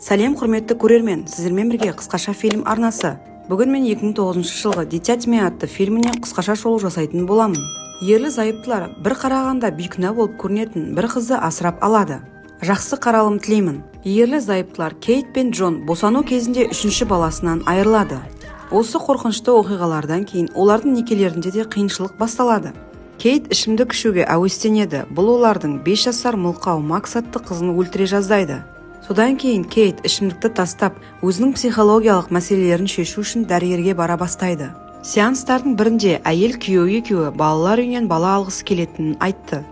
Сәлем құрметті көрермен, сіздермен бірге қысқаша фильм арнасы. Бүгін мен 2009 жылғы «Дитя тьмы» атты фильміне қысқаша шолу жасайтын боламын. Ерлі-зайыптылар бір қарағанда бейкүнә болып көрінетін бір қызды асырап алады. Жақсы қаралым тілеймін. Ерлі-зайыптылар Кейт пен Джон босану кезінде үшінші баласынан айырылады. Осы қорқынышты оқиғалардан кейін олардың некелерінде де қиыншылық басталады. Кейт ішімдік ішуге әуестенеді. Бұл олардың 5 жасар мылқау Макс атты қызын өлтіре жаздайды. Содан кейін Кейт ішімдікті тастап, өзінің психологиялық мәселелерін шешу үшін дәрігерге бара бастайды. Сеанстардың бірінде әйел күйеуі екеуі балалар үйінен бала алғысы келетінін айтты.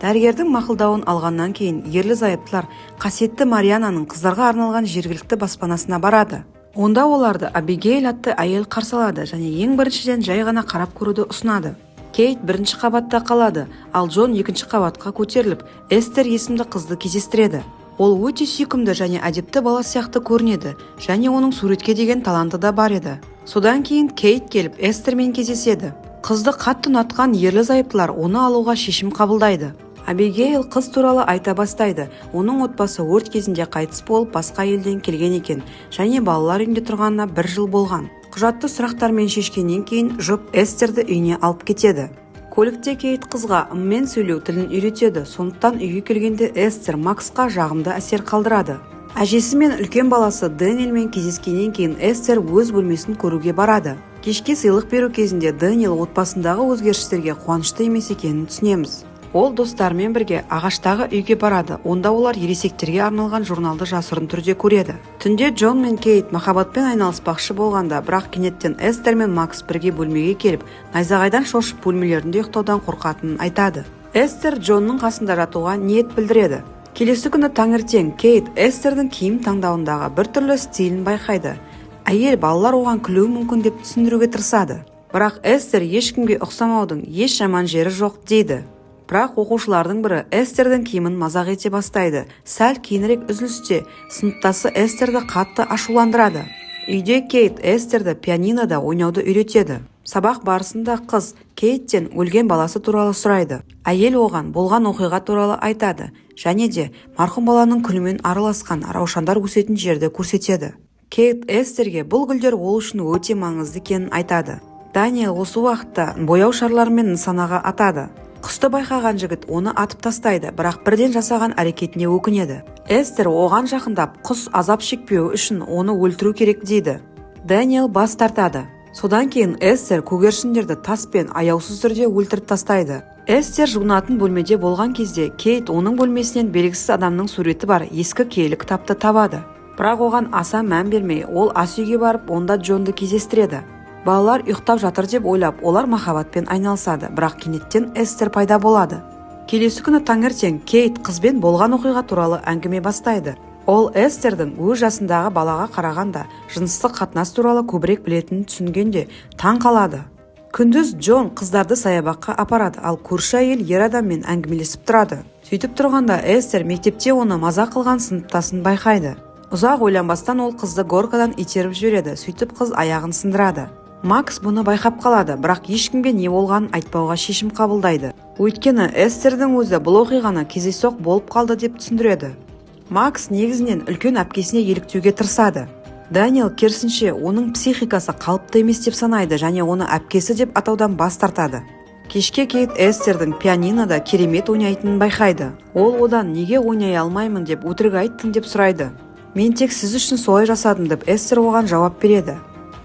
Дәрігердің мақұлдауын алғаннан кейін ерлі-зайыптылар қасиетті Мариананың қыздарға арналған жергілікті баспанасына барады. Онда оларды Абигейл атты әйел қарсы алады және ең біріншіден жай ғана қарап көруді ұсынады. Кейт бірінші қабатта қалады, ал Джон екінші қабатқа көтеріліп, Эстер есімді қызды кездестіреді. Ол өте сүйкімді және әдепті бала сияқты көрінеді, және оның суретке деген таланты да бар еді. Содан кейін Кейт келіп Эстермен кездеседі. Қызды қатты ұнатқан ерлі-зайыптылар оны алуға шешім қабылдайды. Абигейл қыз туралы айта бастайды. Оның отбасы өрт кезінде қайтыс болып, басқа елден келген екен, және балалар үйінде тұрғанына 1 жыл болған. Құжатты сұрақтармен шешкеннен кейін жұп Эстерді үйіне алып кетеді. Көлікте Кейт қызға ыммен сөйлеу тілін үйретеді, сондықтан үйге келгенде Эстер Максқа жағымды әсер қалдырады. Әжесі мен үлкен баласы Дэниелмен кездескеннен кейін Эстер өз бөлмесін көруге барады. Кешке сыйлық беру кезінде Дэниел отбасындағы өзгерістерге қуанышты емес екенін түсінеміз. Ол достарымен бірге ағаштағы үйге барады, онда олар ересектерге арналған журналды жасырын түрде көреді. Түнде Джон мен Кейт махаббатпен айналыспақшы болғанда, бірақ кенеттен Эстер мен Макс бірге бөлмеге келіп, найзағайдан шошып бөлмелерінде ұйықтаудан қорқатынын айтады. Эстер Джонның қасында жатуға ниет білдіреді. Келесі күні таңертең Кейт Эстердің киім таңдауындағы біртүрлі стилін байқайды. Әйел балалар оған күлуі мүмкін деп түсіндіруге тырысады. Бірақ Эстер ешкімге ұқсамаудың еш жаман жері жоқ дейді. Бірақ оқушылардың бірі Эстердің киімін мазақ ете бастайды. Сәл кейінірек үзілісте сыныптасы Эстерді қатты ашуландырады. Үйде Кейт Эстерді пианинода ойнауды үйретеді. Сабақ барысында қыз Кейттен өлген баласы туралы сұрайды. Әйел оған болған оқиға туралы айтады, және де марқұм баланың күлімен араласқан раушандар өсетін жерді көрсетеді. Кейт Эстерге бұл гүлдер ол үшін өте маңызды екенін айтады. Дэниел осы уақытта бояу шарларымен нысанаға атады. Құсты байқаған жігіт оны атып тастайды, бірақ бірден жасаған әрекетіне өкінеді. Эстер оған жақындап, құс азап шекпеуі үшін оны өлтіру керек дейді. Дэниел бас тартады. Содан кейін Эстер көгершіндерді таспен аяусыз түрде өлтіріп тастайды. Эстер жуынатын бөлмеде болған кезде Кейт оның бөлмесінен белгісіз адамның суреті бар ескі киелі кітапты табады. Бірақ оған аса мән бермей, ол ас үйге барып, онда Джонды кездестіреді. Балалар ұйықтап жатыр деп ойлап, олар махаббатпен айналысады, бірақ кенеттен Эстер пайда болады. Келесі күні таңертең Кейт қызбен болған оқиға туралы әңгіме бастайды. Ол Эстердің өз жасындағы балаға қарағанда жыныстық қатынас туралы көбірек білетінін түсінгенде таң қалады. Күндіз Джон қыздарды саябаққа апарады, ал көрші әйел ер адаммен әңгімелесіп тұрады. Сөйтіп тұрғанда Эстер мектепте оны мазақ қылған сыныптасын байқайды. Ұзақ ойланбастан ол қызды горкадан итеріп жібереді, сөйтіп қыз аяғын сындырады. Макс бұны байқап қалады, бірақ ешкімге не болғанын айтпауға шешім қабылдайды. Өйткені Эстердің өзі бұл оқиғаны кездейсоқ болып қалды деп түсіндіреді. Макс негізінен үлкен әпкесіне еліктеуге тырысады. Дэниел керісінше оның психикасы қалыпты емес деп санайды және оны әпкесі деп атаудан бас тартады. Кешке Кейт Эстердің пианинода керемет ойнайтынын байқайды. Ол одан неге ойнай алмаймын деп өтірік айттың деп сұрайды. Мен тек сіз үшін солай жасадым деп Эстер оған жауап береді.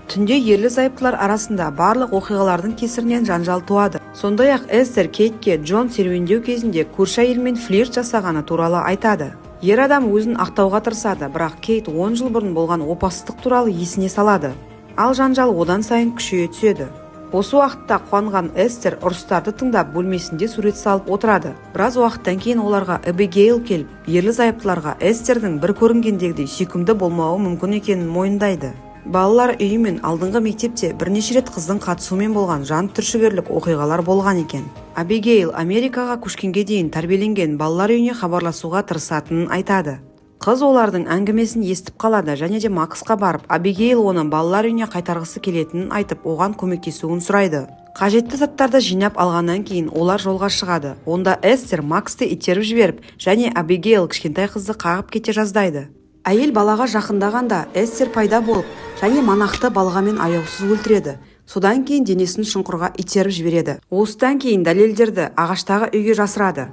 Түнде ерлі-зайыптылар арасында барлық оқиғалардың кесірінен жанжал туады. Сондай-ақ Эстер Кейтке Джон серуендеу кезінде көрші әйелмен флирт жасағаны туралы айтады. Ер адам өзін ақтауға тырысады, бірақ Кейт 10 жыл бұрын болған опасыздық туралы есіне салады. Ал жанжал одан сайын күшейе түседі. Осы уақытта қуанған Эстер ұрыстарды тыңдап бөлмесінде сурет салып отырады. Біраз уақыттан кейін оларға Абигейл келіп, ерлі-зайыптыларға Эстердің бір көрінгендегідей сүйкімді болмауы мүмкін екенін мойындайды. Балалар үйі мен алдыңғы мектепте бірнеше рет қыздың қатысуымен болған жан түршігерлік оқиғалар болған екен. Абигейл Америкаға көшкенге дейін тәрбиеленген балалар үйіне хабарласуға тырысатынын айтады. Қыз олардың әңгімесін естіп қалады және де Максқа барып, Абигейл оны балалар үйіне қайтарғысы келетінін айтып, оған көмектесуін сұрайды. Қажетті заттарды жинап алғаннан кейін олар жолға шығады. Онда Эстер Максты итеріп жіберіп, және Абигейл кішкентай қызды қағып кете жаздайды. Әйел балаға жақындағанда Эстер пайда болып, және манақты балғамен аяусыз өлтіреді. Содан кейін денесін шұңқырға итеріп жібереді. Осыдан кейін дәлелдерді ағаштағы үйге жасырады.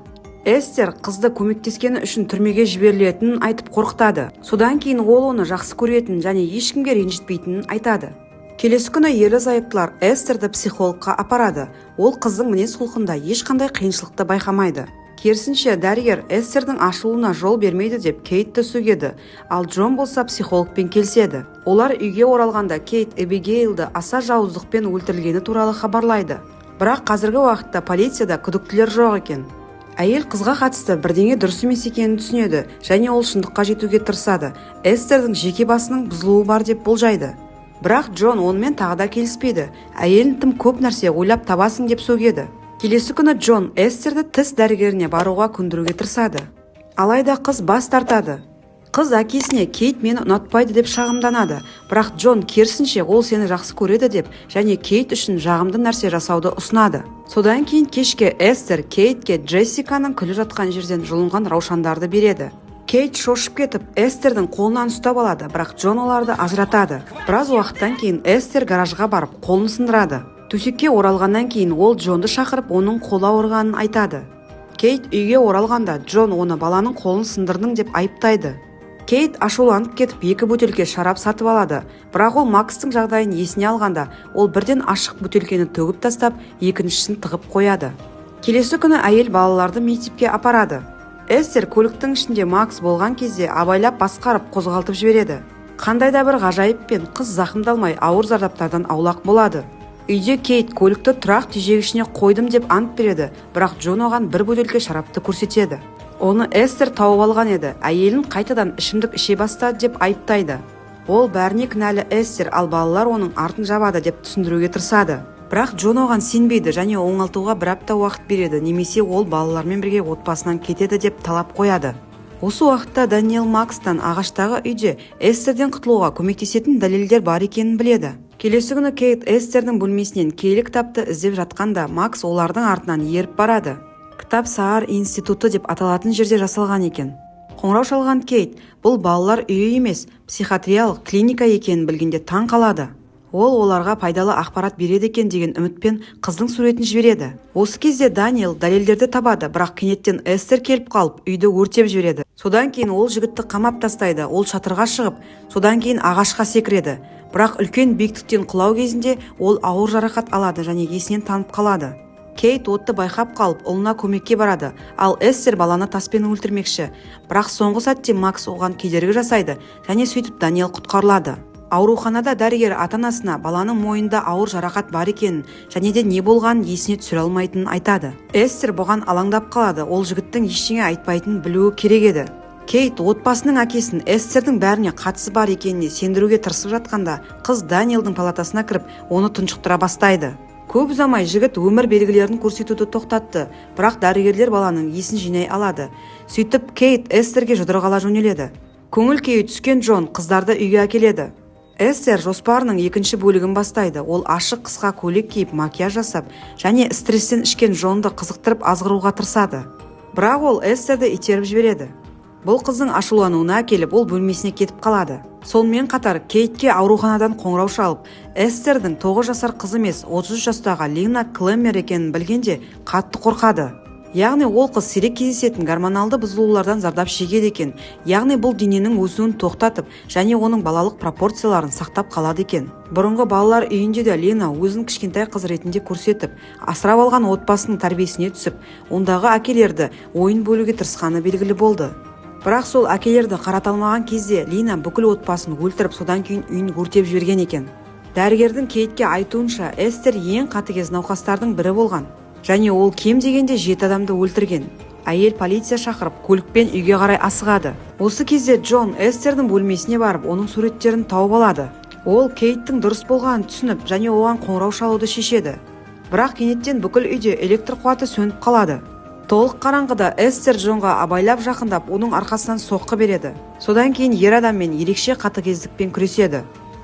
Эстер қызды көмектескені үшін түрмеге жіберілетінін айтып қорқытады. Содан кейін ол оны жақсы көретінін және ешкімге ренжітпейтінін айтады. Келесі күні ерлі-зайыптылар Эстерді психологқа апарады. Ол қыздың мінез-құлқында ешқандай қиыншылықты байқамайды. Керісінше дәрігер Эстердің ашылуына жол бермейді деп Кейтті сөгеді, ал Джон болса психологпен келіседі. Олар үйге оралғанда Кейт Эбигейлді аса жауыздықпен өлтірілгені туралы хабарлайды. Бірақ қазіргі уақытта полицияда күдіктілер жоқ екен. Әйел қызға қатысты бірдеңе дұрыс емес екенін түсінеді және ол шындыққа жетуге тырысады. Эстердің жеке басының бұзылуы бар деп болжайды. Бірақ Джон онымен тағы да келіспейді. Әйелін тым көп нәрсе ойлап табасың деп сөгеді. Келесі күні Джон Эстерді тіс дәрігеріне баруға көндіруге тырысады. Алайда қыз бас тартады. Қыз әкесіне Кейт мені ұнатпайды деп шағымданады. Бірақ Джон керісінше ол сені жақсы көреді деп және Кейт үшін жағымды нәрсе жасауды ұсынады. Содан кейін кешке Эстер Кейтке Джессиканың күліп жатқан жерден жұлынған раушандарды береді. Кейт шошып кетіп, Эстердің қолынан ұстап алады, бірақ Джон оларды ажыратады. Біраз уақыттан кейін Эстер гаражға барып, қолын сындырады. Төсекке оралғаннан кейін ол Джонды шақырып, оның қолы ауырғанын айтады. Кейт үйге оралғанда Джон оны баланың қолын сындырдың деп айыптайды. Кейт ашуланып кетіп, 2 бөтелке шарап сатып алады, бірақ ол Макстың жағдайын есіне алғанда, ол бірден ашық бөтелкені төгіп тастап, екіншісін тығып қояды. Келесі күні әйел балаларды мектепке апарады. Эстер көліктің ішінде Макс болған кезде абайлап басқарып қозғалтып жібереді. Қандай да бір ғажайыппен қыз зақымдалмай ауыр зардаптардан аулақ болады. Үйде Кейт көлікті тұрақ тежегішіне қойдым деп ант береді, бірақ Джон оған 1 бөтелке шарапты көрсетеді. Оны Эстер тауып алған еді. Әйелін қайтадан ішімдік іше бастады деп айыптайды. Ол бәріне кінәлі Эстер, ал балалар оның артын жабады деп түсіндіруге тырысады. Бірақ Джон оған сенбейді және оңалтуға 1 апта уақыт береді, немесе ол балалармен бірге отбасынан кетеді деп талап қояды. Осы уақытта Даниэл Макстан ағаштағы үйде Эстерден құтылуға көмектесетін дәлелдер бар екенін біледі. Келесі күні Кейт Эстердің бөлмесінен киелі кітапты іздеп жатқанда Макс олардың артынан еріп барады. Кітап Саар институты деп аталатын жерде жасалған екен. Қоңырау шалған Кейт бұл балалар үйі емес, психиатриялық клиника екенін білгенде таң қалады. Ол оларға пайдалы ақпарат береді екен деген үмітпен қыздың суретін жібереді. Осы кезде Даниэл дәлелдерді табады, бірақ кенеттен Эстер келіп қалып, үйді өртеп жібереді. Содан кейін ол жігітті қамап тастайды, ол шатырға шығып, содан кейін ағашқа секіреді. Бірақ үлкен биіктіктен құлау кезінде ол ауыр жарақат алады және есінен танып қалады. Кейт отты байқап қалып, ұлына көмекке барады, ал Эстер баланы таспен өлтірмекші. Бірақ соңғы сәтте Макс оған кедергі жасайды және сөйтіп Даниэл құтқарылады. Ауруханада дәрігер ата-анасына баланың мойнында ауыр жарақат бар екенін және де не болғанын есіне түсіре алмайтынын айтады. Эстер бұған алаңдап қалады, ол жігіттің ештеңе айтпайтынын білуі керек еді. Кейт отбасының әкесін Эстердің бәріне қатысы бар екеніне сендіруге тырысып жатқанда, қыз Даниэлдің палатасына кіріп, оны тұншықтыра бастайды. Көп ұзамай жігіт өмір белгілерін көрсетуді тоқтатты, бірақ дәрігерлер баланың есін жинай алады. Сөйтіп Кейт Эстерге жұдырық ала жөнеледі. Көңіл күйі түскен Джон қыздарды үйге әкеледі. Эстер жоспарының 2 бөлігін бастайды. Ол ашық қысқа көйлек киіп, макияж жасап, және стресстен ішкен Джонды қызықтырып азғыруға тырысады. Бірақ ол Эстерді итеріп жібереді. Бұл қыздың ашулануына әкеліп, ол бөлмесіне кетіп қалады. Сонымен қатар Кейтке ауруханадан қоңырау шалып, Эстердің 9 жасар қыз емес, 33 жастағы Лина Клеммер екенін білгенде қатты қорқады. Яғни ол қыз сирек кездесетін гормоналды бұзылулардан зардап шегеді екен. Яғни бұл дененің өсуін тоқтатып, және оның балалық пропорцияларын сақтап қалады екен. Бұрынғы балалар үйінде де Лина өзін кішкентай қыз ретінде көрсетіп, асырап алған отбасының тәрбиесіне түсіп, ондағы әкелерді ойын бөлуге тырысқаны белгілі болды. Бірақ сол әкелерді қарата алмаған кезде Лина бүкіл отбасын өлтіріп, содан кейін үйін өртеп жіберген екен. Дәрігердің Кейтке айтуынша, Эстер ең қатыгез науқастардың бірі болған. Және ол кем дегенде 7 адамды өлтірген. Әйел полиция шақырып, көлікпен үйге қарай асығады. Осы кезде Джон Эстердің бөлмесіне барып, оның суреттерін тауып алады. Ол Кейттің дұрыс болғанын түсініп, және оған қоңырау шалуды шешеді. Бірақ кенеттен бүкіл үйде электр қуаты сөніп қалады. Толық қараңғыда Эстер Джонға абайлап жақындап, оның арқасынан соққы береді. Содан кейін ер адаммен ерекше қатыгездікпен күреседі.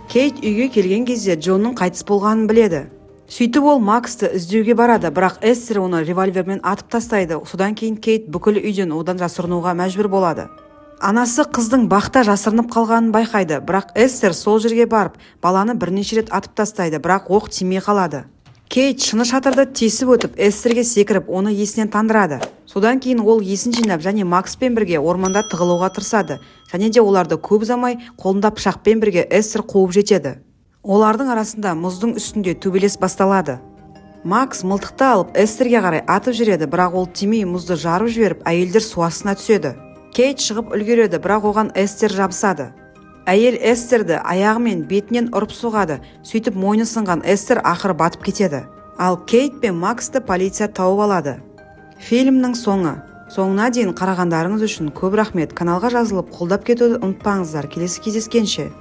Кейт үйге келген кезде Джонның қайтыс болғанын біледі. Сөйтіп ол Максты іздеуге барады, бірақ Эстер оны револьвермен атып тастайды. Содан кейін Кейт бүкіл үйден одан жасырынуға мәжбүр болады. Анасы қыздың бақта жасырынып қалғанын байқайды, бірақ Эстер сол жерге барып, баланы бірнеше рет атып тастайды, бірақ оқ тимей қалады. Кейт шыны шатырды тесіп өтіп, Эстерге секіріп, оны есінен тандырады. Содан кейін ол есін жинап және Макспен бірге орманда тығылуға тырысады, және де оларды көп ұзамай қолында пышақпен бірге Эстер қуып жетеді. Олардың арасында мұздың үстінде төбелес басталады. Макс мылтықты алып Эстерге қарай атып жүреді, бірақ ол тимей мұзды жарып жіберіп, әйелдер су астына түседі. Кейт шығып үлгереді, бірақ оған Эстер жабысады. Әйел Эстерді аяғымен бетінен ұрып соғады, сөйтіп мойны сынған Эстер ақыры батып кетеді. Ал Кейт пен Максты полиция тауып алады. Фильмнің соңы. Соңына дейін қарағандарыңыз үшін көп рахмет. Каналға жазылып қолдап кетуді ұмытпаңыздар. Келесі кездескенше.